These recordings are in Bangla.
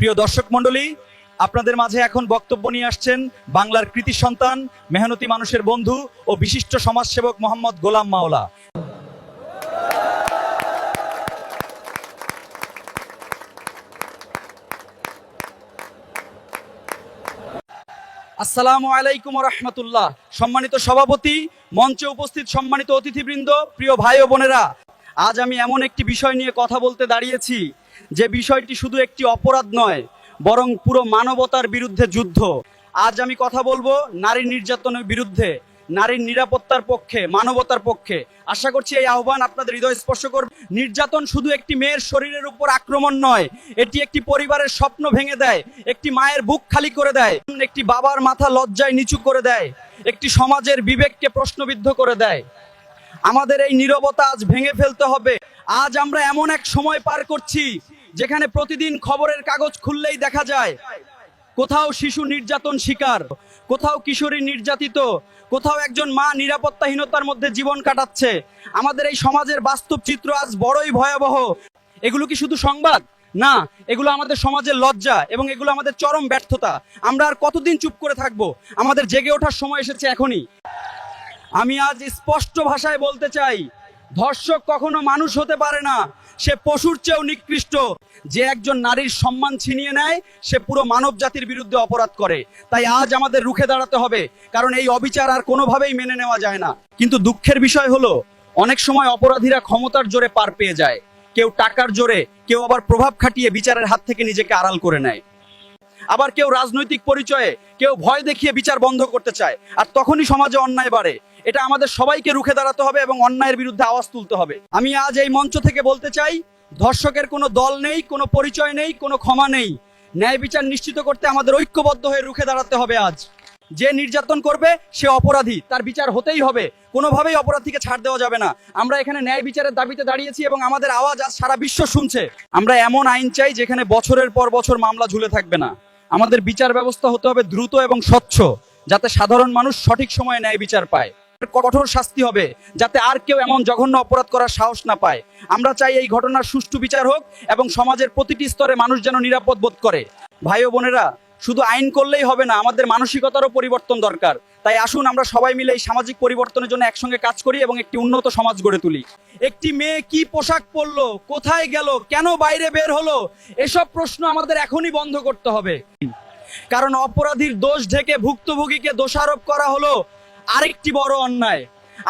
প্রিয় দর্শক মণ্ডলী, আপনাদের মাঝে এখন বক্তব্য নিয়ে আসছেন বাংলার কৃতি সন্তান, মেহনতি মানুষের বন্ধু ও বিশিষ্ট সমাজসেবক মোহাম্মদ গোলাম মাওলা। আসসালামু আলাইকুম ওয়া রাহমাতুল্লাহ। সম্মানিত সভাপতি, মঞ্চে উপস্থিত সম্মানিত অতিথিবৃন্দ, প্রিয় ভাই ও বোনেরা, আজ আমি এমন একটি বিষয় নিয়ে কথা বলতে দাঁড়িয়েছি যে বিষয়টি শুধু একটি অপরাধ নয়, বরং পুরো মানবতার বিরুদ্ধে যুদ্ধ। আজ আমি কথা বলবো নারী নির্যাতনের বিরুদ্ধে, নারীর নিরাপত্তার পক্ষে, মানবতার পক্ষে। আশা করছি এই আহ্বান আপনাদের হৃদয় স্পর্শ করবে। নির্যাতন শুধু একটি মেয়ের শরীরের উপর আক্রমণ নয়, এটি একটি পরিবারের স্বপ্ন ভেঙে দেয়, একটি মায়ের বুক খালি করে দেয়, একটি বাবার মাথা লজ্জায় নিচু করে দেয়, একটি সমাজের বিবেককে প্রশ্নবিদ্ধ করে দেয়। আমাদের এই নীরবতা আজ ভেঙে ফেলতে হবে। আজ আমরা এমন এক সময় পার করছি যেখানে প্রতিদিন খবরের কাগজ খুললেই দেখা যায় কোথাও শিশু নির্যাতন শিকার, কোথাও কিশোরী নির্যাতিত, কোথাও একজন মা নিরাপত্তাহীনতার মধ্যে জীবন কাটাচ্ছে। আমাদের এই সমাজের বাস্তব চিত্র আজ বড়ই ভয়াবহ। এগুলো কি শুধু সংবাদ? না, এগুলো আমাদের সমাজের লজ্জা এবং এগুলো আমাদের চরম ব্যর্থতা। আমরা আর কতদিন চুপ করে থাকবো? আমাদের জেগে ওঠার সময় এসেছে এখনই। আমি আজ স্পষ্ট ভাষায় বলতে চাই, ধর্ষক কখনো মানুষ হতে পারে না, সে পশুর চেয়েও নিকৃষ্ট। যে একজন নারীর সম্মান ছিনিয়ে নেয়, সে পুরো মানব জাতির বিরুদ্ধে অপরাধ করে। তাই আজ আমাদের রুখে দাঁড়াতে হবে, কারণ এই অবিচার আর কোনোভাবেই মেনে নেওয়া যায় না। কিন্তু দুঃখের বিষয় হলো, অনেক সময় অপরাধীরা ক্ষমতার জোরে পার পেয়ে যায়, কেউ টাকার জোরে, কেউ আবার প্রভাব খাটিয়ে বিচারের হাত থেকে নিজেকে আড়াল করে নেয়। আবার কেউ রাজনৈতিক পরিচয়ে, কেউ ভয় দেখিয়ে বিচার বন্ধ করতে চায়, আর তখনই সমাজে অন্যায় বাড়ে। এটা আমাদের সবাইকে রুখে দাঁড়াতে হবে এবং অন্যায়ের বিরুদ্ধে আওয়াজ তুলতে হবে। আমি আজ এই মঞ্চ থেকে বলতে চাই, ধর্ষকের কোনো দল নেই, কোনো পরিচয় নেই, কোনো ক্ষমা নেই। ন্যায় বিচার নিশ্চিত করতে আমাদের ঐক্যবদ্ধ হয়ে রুখে দাঁড়াতে হবে। আজ যে নির্যাতন করবে সে অপরাধী, তার বিচার হতেই হবে, কোনোভাবেই অপরাধীকে ছাড় দেওয়া যাবে না। আমরা এখানে ন্যায় বিচারের দাবিতে দাঁড়িয়েছি এবং আমাদের আওয়াজ আজ সারা বিশ্ব শুনছে। আমরা এমন আইন চাই যেখানে বছরের পর বছর মামলা ঝুলে থাকবে না। আমাদের বিচার ব্যবস্থা হতে হবে দ্রুত এবং স্বচ্ছ, যাতে সাধারণ মানুষ সঠিক সময়ে ন্যায় বিচার পায়। কঠোর শাস্তি হবে, যাতে আর কেউ এমন জঘন্য অপরাধ করার সাহস না পায়। আমরা চাই এই ঘটনার সুষ্ঠু বিচার হোক এবং সমাজের প্রতিটি স্তরে মানুষ যেন নিরাপদ বোধ করে। ভাই ও বোনেরা, শুধু আইন করলেই হবে না, আমাদের মানসিকতারও পরিবর্তন দরকার। তাই আসুন আমরা সবাই মিলে এই সামাজিক পরিবর্তনের জন্য একসঙ্গে কাজ করি এবং একটি উন্নত সমাজ গড়ে তুলি। একটি মেয়ে কি পোশাক পরলো, কোথায় গেল, কেন বাইরে বের হলো, এসব প্রশ্ন আমাদের এখনই বন্ধ করতে হবে। কারণ অপরাধীর দোষ ঢেকে ভুক্তভোগীকে দোষারোপ করা হলো আরেকটি বড় অন্যায়।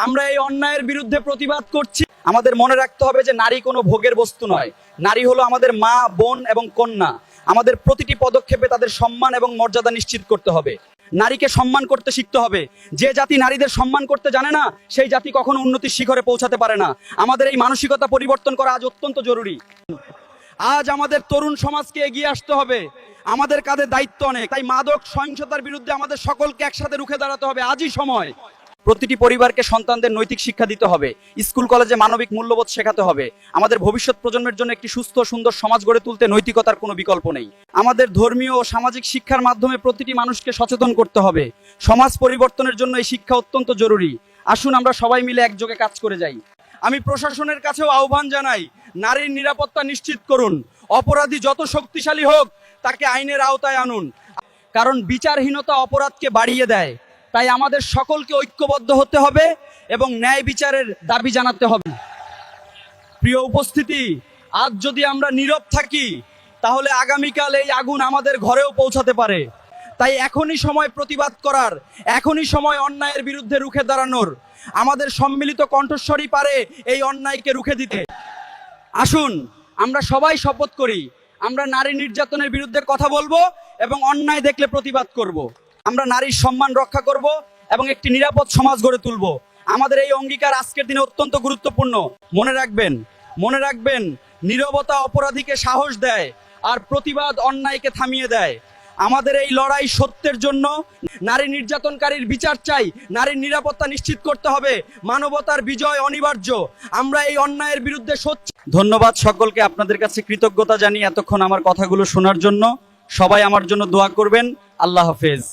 আমরা এই অন্যায়ের বিরুদ্ধে প্রতিবাদ করছি। আমাদের মনে রাখতে হবে যে নারী কোনো ভোগের বস্তু নয়। নারী হলো আমাদের মা, বোন এবং কন্যা। আমাদের প্রতিটি পদক্ষেপে তাদের সম্মান এবং মর্যাদা নিশ্চিত করতে হবে। নারীকে সম্মান করতে শিখতে হবে। যে জাতি নারীদের সম্মান করতে জানে না, সেই জাতি কখনো উন্নতির শিখরে পৌঁছাতে পারে না। আমাদের এই মানসিকতা পরিবর্তন করা আজ অত্যন্ত জরুরি। আজ আমাদের তরুণ সমাজকে এগিয়ে আসতে হবে। আমাদের কাঁধে দায়িত্ব অনেক। তাই মাদক সহিংসতার বিরুদ্ধে আমাদের সকলকে একসাথে রুখে দাঁড়াতে হবে। আজই সময়। প্রতিটি পরিবারকে সন্তানদের নৈতিক শিক্ষা দিতে হবে। স্কুল কলেজে মানবিক মূল্যবোধ শেখাতে হবে। আমাদের ভবিষ্যৎ প্রজন্মের জন্য একটি সুস্থ সুন্দর সমাজ গড়ে তুলতে নৈতিকতার কোনো বিকল্প নেই। আমাদের ধর্মীয় ও সামাজিক শিক্ষার মাধ্যমে প্রতিটি মানুষকে সচেতন করতে হবে। সমাজ পরিবর্তনের জন্য এই শিক্ষা অত্যন্ত জরুরি। আসুন আমরা সবাই মিলে একযোগে কাজ করে যাই। আমি প্রশাসনের কাছেও আহ্বান জানাই, নারীর নিরাপত্তা নিশ্চিত করুন। অপরাধী যত শক্তিশালী হোক, তাকে আইনের আওতায় আনুন, কারণ বিচারহীনতা অপরাধকে বাড়িয়ে দেয়। তাই আমাদের সকলকে ঐক্যবদ্ধ হতে হবে এবং ন্যায় বিচারের দাবি জানাতে হবে। প্রিয় উপস্থিতি, আজ যদি আমরা নীরব থাকি, তাহলে আগামীকাল এই আগুন আমাদের ঘরেও পৌঁছাতে পারে। তাই এখনই সময় প্রতিবাদ করার, এখনই সময় অন্যায়ের বিরুদ্ধে রুখে দাঁড়ানোর। আমাদের সম্মিলিত কণ্ঠস্বরই পারে এই অন্যায়কে রুখে দিতে। আসুন আমরা সবাই শপথ করি, আমরা নারী নির্যাতনের বিরুদ্ধে কথা বলবো এবং অন্যায় দেখলে প্রতিবাদ করব। আমরা নারীর সম্মান রক্ষা করব এবং একটি নিরাপদ সমাজ গড়ে তুলব। আমাদের এই অঙ্গীকার আজকের দিনে অত্যন্ত গুরুত্বপূর্ণ। মনে রাখবেন, নীরবতা অপরাধীকে সাহস দেয় আর প্রতিবাদ অন্যায়কে থামিয়ে দেয়। আমাদের এই লড়াই সত্যের জন্য। নারী নির্যাতনকারীর বিচার চাই, নারীর নিরাপত্তা নিশ্চিত করতে হবে। মানবতার বিজয় অনিবার্য। আমরা এই অন্যায়ের বিরুদ্ধে ধন্যবাদ সকলকে। আপনাদের কাছে কৃতজ্ঞতা জানিয়ে এতক্ষণ আমার কথাগুলো শোনার জন্য। সবাই আমার জন্য দোয়া করবেন। আল্লাহ হাফেজ।